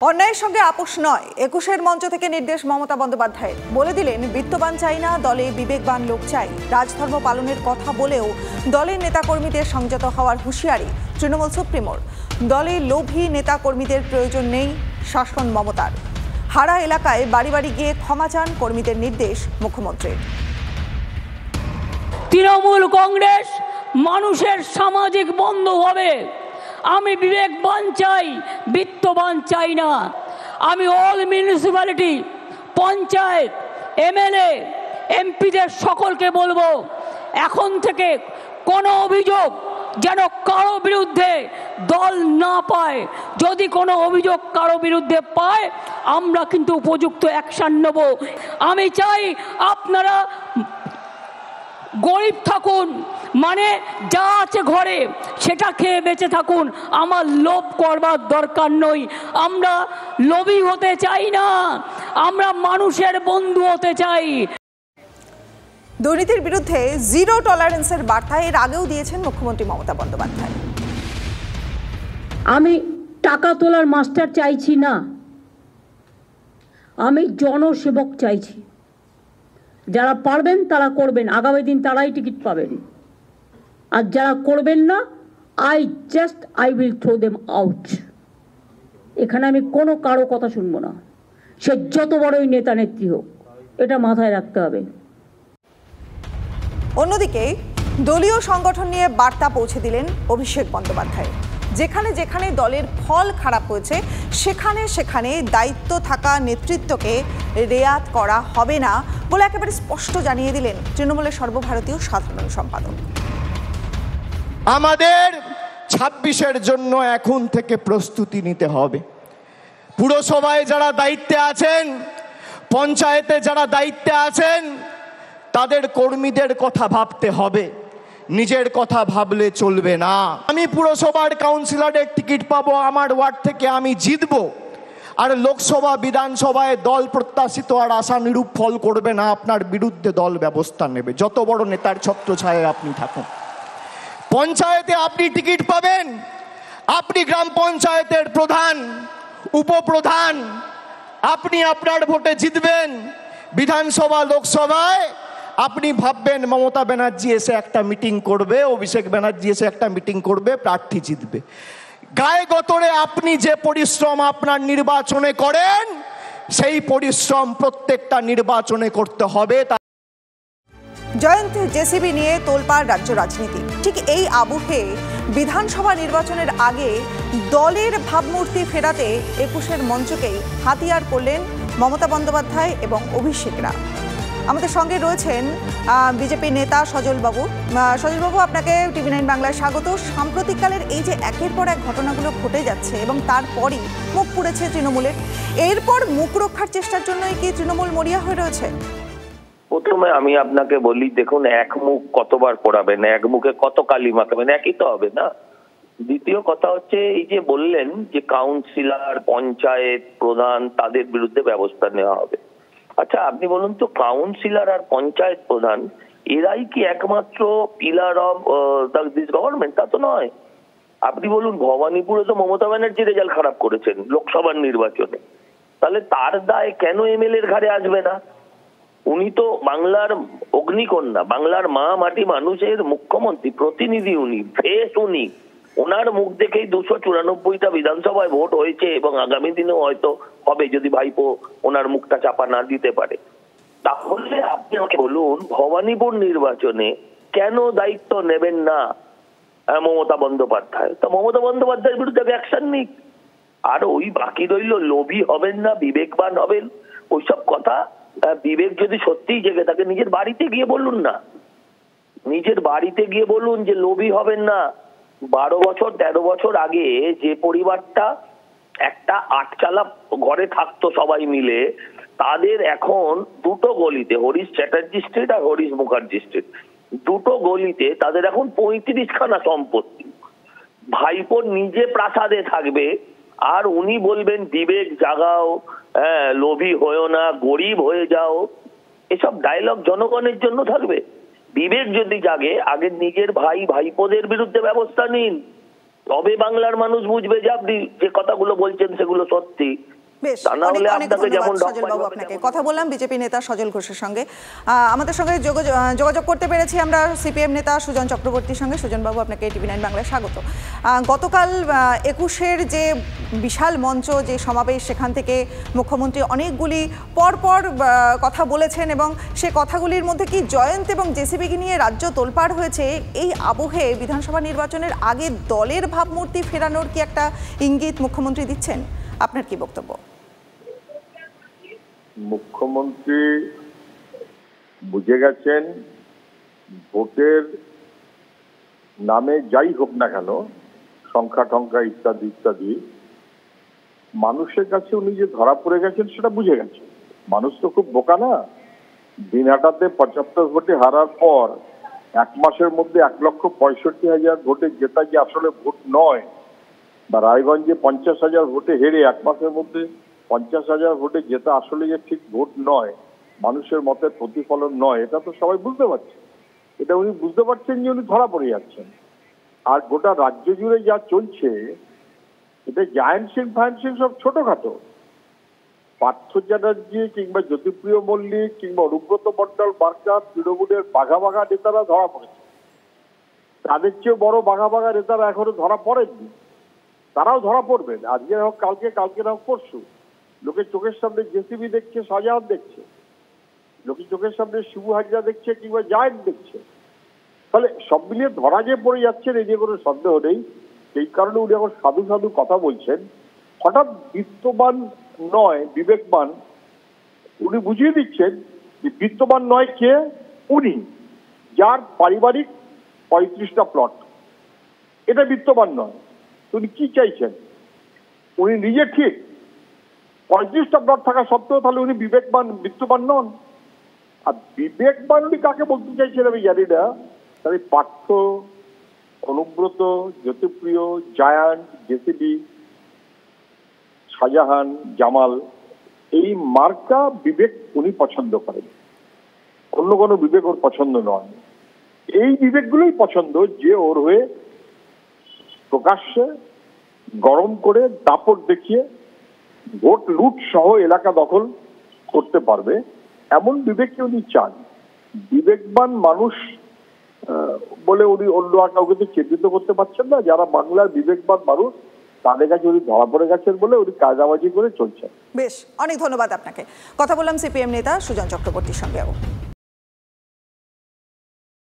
অন্যায়ের সঙ্গে আপোষ নয়, ২১-এর মঞ্চ থেকে নির্দেশ মমতা বন্দ্যোপাধ্যায়ের। বলে দিলেন, বিত্তবান চাই না, দলে বিবেকবান লোক চাই। রাজধর্ম পালনের কথা বলেও দলের নেতাকর্মীদের সংযত হওয়ার হুঁশিয়ারি তৃণমূল সুপ্রিমোর। দলে লোভী নেতাকর্মীদের প্রয়োজন নেই, শাসন মমতার। হারা এলাকায় বাড়ি বাড়ি গিয়ে ক্ষমা চান কর্মীদের নির্দেশ মুখ্যমন্ত্রীর। তৃণমূল কংগ্রেস মানুষের সামাজিক বন্ধু হবে। আমি বিবেকবান চাই, বিত্তবান চাই না। আমি অল মিউনিসিপ্যালিটি, পঞ্চায়েত, এমএলএ, এমপিদের সকলকে বলবো, এখন থেকে কোনো অভিযোগ যেন কারো বিরুদ্ধে দল না পায়। যদি কোনো অভিযোগ কারো বিরুদ্ধে পায়, আমরা কিন্তু উপযুক্ত অ্যাকশন নেব। আমি চাই আপনারা গরিব থাকুন, মানে যা আছে ঘরে সেটা খেয়ে বেঁচে থাকুন। আমার লোভ করবার দরকার নই। আমরা লোভী হতে চাই না, আমরা মানুষের বন্ধু হতে চাই। দুর্নীতির বিরুদ্ধে জিরো টলারেন্সের বার্তা এর আগেও দিয়েছেন মুখ্যমন্ত্রী মমতা বন্দ্যোপাধ্যায়। আমি টাকা তোলার মাস্টার চাইছি না, আমি জনসেবক চাইছি। যারা পারবেন তারা করবেন, আগামী দিন তারাই টিকিট পাবেন। আর যারা করবেন না, I will throw them out. এখানে আমি কোনো কারো কথা শুনবো না, সে যত বড়ই নেতা নেত্রী হোক। এটা মাথায় রাখতে হবে। অন্যদিকে দলীয় সংগঠন নিয়ে বার্তা পৌঁছে দিলেন অভিষেক বন্দ্যোপাধ্যায়। যেখানে যেখানে দলের ফল খারাপ হয়েছে, সেখানে সেখানে দায়িত্ব থাকা নেতৃত্বকে রেয়াত করা হবে না বলে একেবারে স্পষ্ট জানিয়ে দিলেন তৃণমূলের সর্বভারতীয় সাধারণ সম্পাদক। আমাদের ২৬-এর জন্য এখন থেকে প্রস্তুতি নিতে হবে। পুরসভায় যারা দায়িত্বে আছেন, পঞ্চায়েতে যারা দায়িত্বে আছেন, তাদের কর্মীদের কথা ভাবতে হবে, নিজের কথা ভাবলে চলবে না। আমি পুরসভার কাউন্সিলরের টিকিট পাবো, আমার ওয়ার্ড থেকে আমি জিতবো, আর লোকসভা বিধানসভায় দল প্রত্যাশিত আর আশানুরূপ ফল করবে না, আপনার বিরুদ্ধে দল ব্যবস্থা নেবে, যত বড় নেতার ছত্রছায়ায় আপনি থাকুন। পঞ্চায়েতে আপনি টিকিট পাবেন, আপনি গ্রাম পঞ্চায়েতের প্রধান, উপপ্রধান, আপনি আপনার ভোটে জিতবেন। বিধানসভা, লোকসভায় আপনি ভাববেন মমতা ব্যানার্জি এসে একটা মিটিং করবে, অভিষেক ব্যানার্জি এসে একটা মিটিং করবে, প্রার্থী জিতবে। গায়ে গতরে আপনি যে পরিশ্রম আপনার নির্বাচনে করেন, সেই পরিশ্রম প্রত্যেকটা নির্বাচনে করতে হবে। জয়ন্ত জেসিবি নিয়ে তোলপাড় রাজ্য রাজনীতি। ঠিক এই আবহে বিধানসভা নির্বাচনের আগে দলের ভাবমূর্তি ফেরাতে ২১-এর মঞ্চকেই হাতিয়ার করলেন মমতা বন্দ্যোপাধ্যায় এবং অভিষেকরা। আমাদের সঙ্গে রয়েছেন বিজেপি নেতা সজলবাবু। সজলবাবু, আপনাকে TV9 বাংলায় স্বাগত। সাম্প্রতিককালের এই যে একের পর এক ঘটনাগুলো ঘটে যাচ্ছে এবং তারপরই মুখ পুড়েছে তৃণমূলের, এরপর মুখ রক্ষার চেষ্টার জন্যই কি তৃণমূল মরিয়া হয়ে রয়েছে? প্রথমে আমি আপনাকে বলি, দেখুন, এক মুখ কতবার পড়াবেন, এক মুখে কত কালি মাখাবেন, একই তো হবে না। দ্বিতীয় কথা হচ্ছে, এই যে বললেন যে কাউন্সিলর, পঞ্চায়েত প্রধান, তাদের বিরুদ্ধে ব্যবস্থা নেওয়া হবে। আচ্ছা, আপনি বলুন তো, কাউন্সিলর আর পঞ্চায়েত প্রধান এরাই কি একমাত্র পিলার অফ দিস গভর্নমেন্ট? তা তো নয়। আপনি বলুন, ভবানীপুরে তো মমতা ব্যানার্জি রেজাল্ট খারাপ করেছেন লোকসভার নির্বাচনে, তাহলে তার দায় কেন এমএলএ এর ঘাড়ে আসবে না? উনি তো বাংলার অগ্নিকন্যা, বাংলার মা মাটি মানুষের মুখ্যমন্ত্রী, প্রতিনিধি উনি, ফেস উনি। ওনার মুখ দেখেই 294টা বিধানসভায় ভোট হয়েছে এবং আগামী দিনেও হয়তো হবে, যদি ভাইপো ওনার মুখটা চাপা না দিতে পারে। তাহলে আপনি আমাকে বলুন, ভবানীপুর নির্বাচনে কেন দায়িত্ব নেবেন না মমতা বন্দ্যোপাধ্যায়? তা মমতা বন্দ্যোপাধ্যায়ের বিরুদ্ধে অ্যাকশন নিক। আর ওই বাকি রইল লোভী হবেন না, বিবেকবান হবেন, ওইসব কথা। বিবেক যদি সত্যিই জেগে থাকে, নিজের বাড়িতে গিয়ে বলুন না, নিজের বাড়িতে গিয়ে বলুন যে লোভী হবেন না। 12 বছর 13 বছর আগে যে পরিবারটা একটা 8চালা ঘরে থাকতো সবাই মিলে, তাদের এখন দুটো গলিতে, হরিশ চ্যাটার্জি স্ট্রিট আর হরিশ মুখার্জি স্ট্রিট, দুটো গলিতে তাদের এখন 35খানা সম্পত্তি। ভাইপো নিজে প্রাসাদে থাকবে আর উনি বলবেন বিবেক জাগাও, লোভী হয়েও না, গরিব হয়ে যাও। এসব ডায়লগ জনগণের জন্য থাকবে? বিবেক যদি জাগে, আগে নিজের ভাই ভাইপোদের বিরুদ্ধে ব্যবস্থা নিন। তবে বাংলার মানুষ বুঝবে যে আপনি যে কথাগুলো বলছেন সেগুলো সত্যি। বেশ, তা না হলে অনেক আপনাকে যেমন ধন্যবাদ সজল বাবু আপনাকে। কথা বললাম বিজেপি নেতা সজল ঘোষের সঙ্গে। আমাদের সঙ্গে যোগাযোগ করতে পেরেছি আমরা সিপিএম নেতা সুজন চক্রবর্তীর সঙ্গে। সুজন বাবু, আপনাকে টিভি9 বাংলায় স্বাগত। গতকাল 21-এর যে বিশাল মঞ্চ, যে সমাবেশ, সেখান থেকে মুখ্যমন্ত্রী অনেকগুলি পরপর কথা বলেছেন এবং সে কথাগুলির মধ্যে কি জয়ন্ত এবং জেসিবিকে নিয়ে রাজ্য তোলপাড় হয়েছে। এই আবহে বিধানসভা নির্বাচনের আগে দলের ভাবমূর্তি ফেরানোর কি একটা ইঙ্গিত মুখ্যমন্ত্রী দিচ্ছেন? আপনার কি বক্তব্য? মুখ্যমন্ত্রী বুঝে গেছেন ভোটের নামে যাই হোক না কেন, সংখ্যা টংখ্যা ইত্যাদি ইত্যাদি, মানুষের কাছে উনি যে ধরা পড়ে গেছেন সেটা বুঝে গেছেন। মানুষ তো খুব বোকা না। দিনহাটাতে 75 ভোটে হারার পর 1 মাসের মধ্যে 1,65,000 ভোটে জেতা যে আসলে ভোট নয়, বা রায়গঞ্জে 50,000 ভোটে হেরে 1 মাসের মধ্যে 50,000 ভোটে জেতা আসলে যে ঠিক ভোট নয়, মানুষের মতের প্রতিফলন নয়, এটা তো সবাই বুঝতে পারছে। এটা উনি বুঝতে পারছেন যে উনি ধরা পড়ে যাচ্ছেন। আর গোটা রাজ্য জুড়ে যা চলছে, এটা জায়ান্ট সিং ফায়ান্ট সিং সব ছোটখাটো। পার্থ চ্যাটার্জি কিংবা জ্যোতিপ্রিয় মল্লিক কিংবা অনুব্রত মণ্ডল বার্কার তৃণমূলের বাঘা বাঘা নেতারা ধরা পড়েছে। তাদের চেয়ে বড় বাঘা বাঘা নেতারা এখনো ধরা পড়েননি। তারাও ধরা পড়বেন, আজকে হোক কালকে, কালকে হোক পরশু। লোকের চোখের সামনে জেসিবি দেখছে, শাহজাহান দেখছে, লোকের চোখের সামনে শিবু হাজরা দেখছে কিংবা জায়েন্ট দেখছে। তাহলে সব মিলিয়ে ধরা যে পড়ে যাচ্ছেন এই যে কোনো সন্দেহ নেই। সেই কারণে উনি এখন সাধু সাধু কথা বলছেন। হঠাৎ বিত্তবান নয়, বিবেকবান। উনি বুঝিয়ে দিচ্ছেন যে বিত্তবান নয় কে, উনি, যার পারিবারিক 35টা প্লট। এটা বিত্তবান নয়। উনি কি চাইছেন? উনি নিজে ঠিক 35টা প্লট থাকা সত্ত্বেও তাহলে উনি বিবেকবান, বিত্তবান নন। আর বিবেকবান উনি কাকে বলতে চাইছেন আমি জানি না। তাহলে পার্থ, অনুব্রত, জ্যোতিপ্রিয়, জায়ান্ট, জেসিবি, শাহজাহান, জামাল, এই মার্কা বিবেক উনি পছন্দ করেন। অন্য কোনো বিবেক ওর পছন্দ নয়। এই বিবেকগুলোই পছন্দ যে ওর হয়ে প্রকাশ্যে গরম করে দাপট দেখিয়ে ভোট লুট সহ এলাকা দখল করতে পারবে, এমন বিবেককে উনি চান। বিবেকবান মানুষ বলে উনি অন্য কাউকে তো চিহ্নিত করতে পারছেন না। যারা বাংলার বিবেকবান মানুষ, তাদের কাছে উনি ধরা পড়ে গেছেন বলে উনি কায়দাবাজি করে চলছেন। বেশ, অনেক ধন্যবাদ আপনাকে। কথা বললাম সিপিএম নেতা সুজন চক্রবর্তীর সঙ্গে।